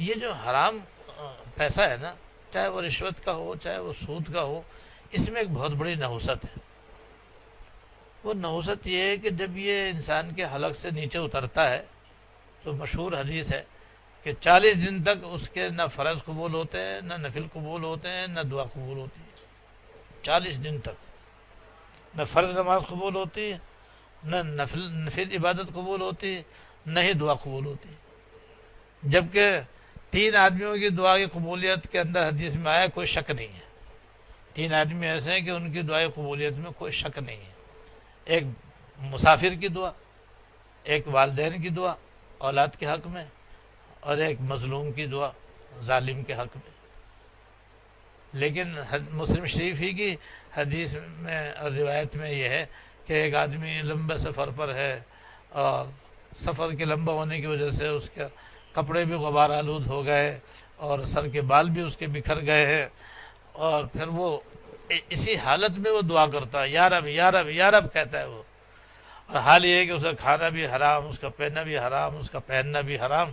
یہ جو حرام پیسہ ہے نا، چاہے وہ رشوت کا ہو چاہے وہ سود کا ہو، اس میں ایک بہت بڑی نحوست ہے۔ وہ نحوست یہ ہے کہ جب یہ انسان کے حلق سے نیچے اترتا ہے تو مشہور حدیث ہے کہ 40 دن تک اس کے نہ فرض قبول ہوتے ہیں، نہ نفل قبول ہوتے ہیں، نہ دعا قبول ہوتی ہے۔ 40 دن تک نہ فرض نماز قبول ہوتی ہے، نہ نفل عبادت قبول ہوتی ہے، نہ ہی دعا قبول ہوتی ہے۔ جبکہ 3 آدمیوں کی دعا کی قبولیت کے اندر حدیث میں آیا کوئی شک نہیں ہے۔ 3 آدمی ایسے ہیں کہ ان کی دعائیں قبولیت میں کوئی شک نہیں ہے۔ ایک مسافر کی دعا، ایک والدین کی دعا اولاد کے حق میں، اور ایک مظلوم کی دعا ظالم کے حق میں۔ لیکن مسلم شریف ہی کی حدیث میں اور روایت میں یہ ہے کہ ایک آدمی لمبے سفر پر ہے، اور سفر کے لمبا ہونے کی وجہ سے اس کے کپڑے بھی غبار آلود ہو گئے، اور سر کے بال بھی اس کے بکھر گئے ہیں، اور پھر وہ اسی حالت میں وہ دعا کرتا ہے، یا رب یا رب یا رب کہتا ہے وہ، اور حال یہ ہے کہ اس کا کھانا بھی حرام، اس کا پہننا بھی حرام، اس کا پہننا بھی حرام۔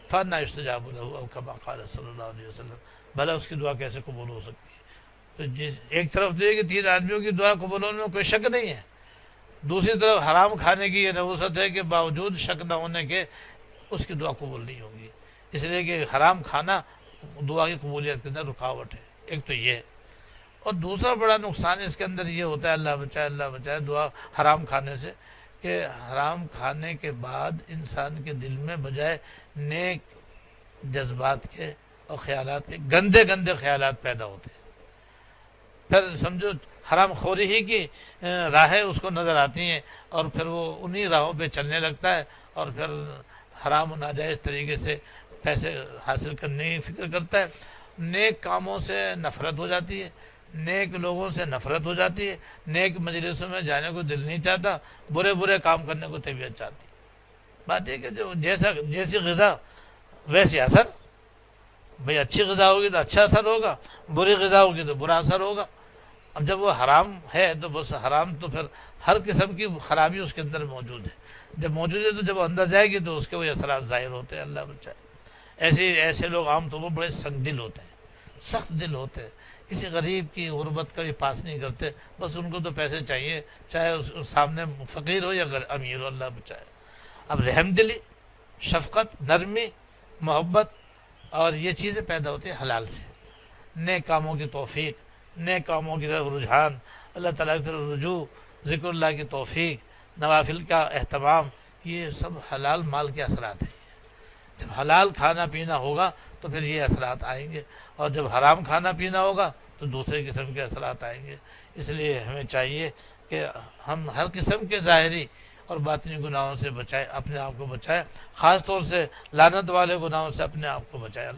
فَأَنَّىٰ يُسْتَجَابُ لَهُ أَوْ كَمَا قَالَ صلی اللہ علیہ وسلم، بھلا اس کی دعا کیسے قبول ہو سکتی ہے؟ تو ایک طرف تو یہ کہ 3 آدمیوں کی دعا قبول ہونے میں کوئی شک نہیں ہے، دوسری طرف حرام کھانے کی یہ نحوست ہے کہ باوجود شک نہ ہونے کے اس کی دعا قبول نہیں ہوگی، اس لیے کہ حرام کھانا دعا کی قبولیت کے اندر رکاوٹ ہے۔ ایک تو یہ ہے، اور دوسرا بڑا نقصان اس کے اندر یہ ہوتا ہے، اللہ بچائے دعا حرام کھانے سے، کہ حرام کھانے کے بعد انسان کے دل میں بجائے نیک جذبات کے اور خیالات کے گندے گندے خیالات پیدا ہوتے ہیں۔ پھر سمجھو حرام خوری ہی کی راہیں اس کو نظر آتی ہیں، اور پھر وہ انہی راہوں پہ چلنے لگتا ہے، اور پھر حرام و ناجائز طریقے سے پیسے حاصل کرنے کی فکر کرتا ہے۔ نیک کاموں سے نفرت ہو جاتی ہے، نیک لوگوں سے نفرت ہو جاتی ہے، نیک مجلسوں میں جانے کو دل نہیں چاہتا، برے برے کام کرنے کو طبیعت چاہتی ہے۔ بات یہ کہ جو جیسی غذا ویسی اثر، بھئی اچھی غذا ہوگی تو اچھا اثر ہوگا، بری غذا ہوگی تو برا اثر ہوگا۔ اب جب وہ حرام ہے تو بس حرام تو پھر ہر قسم کی خرابی اس کے اندر موجود ہے، جب موجود ہے تو جب اندر جائے گی تو اس کے وہ اثرات ظاہر ہوتے ہیں۔ اللہ بچائے۔ ایسے لوگ عام طور پر بڑے سنگ دل ہوتے ہیں، سخت دل ہوتے ہیں، کسی غریب کی غربت کا بھی پاس نہیں کرتے، بس ان کو تو پیسے چاہیے، چاہے اس سامنے فقیر ہو یا امیر ہو۔ اللہ بچائے۔ اب رحم دلی، شفقت، نرمی، محبت، اور یہ چیزیں پیدا ہوتی ہیں حلال سے۔ نیک کاموں کی توفیق، نیک کاموں کی طرف رجحان، اللہ تعالیٰ کی طرف رجوع، ذکر اللہ کی توفیق، نوافل کا اہتمام، یہ سب حلال مال کے اثرات ہیں۔ جب حلال کھانا پینا ہوگا تو پھر یہ اثرات آئیں گے، اور جب حرام کھانا پینا ہوگا تو دوسرے قسم کے اثرات آئیں گے۔ اس لیے ہمیں چاہیے کہ ہم ہر قسم کے ظاہری اور باطنی گناہوں سے بچائیں، اپنے آپ کو بچائیں، خاص طور سے لعنت والے گناہوں سے اپنے آپ کو بچائیں۔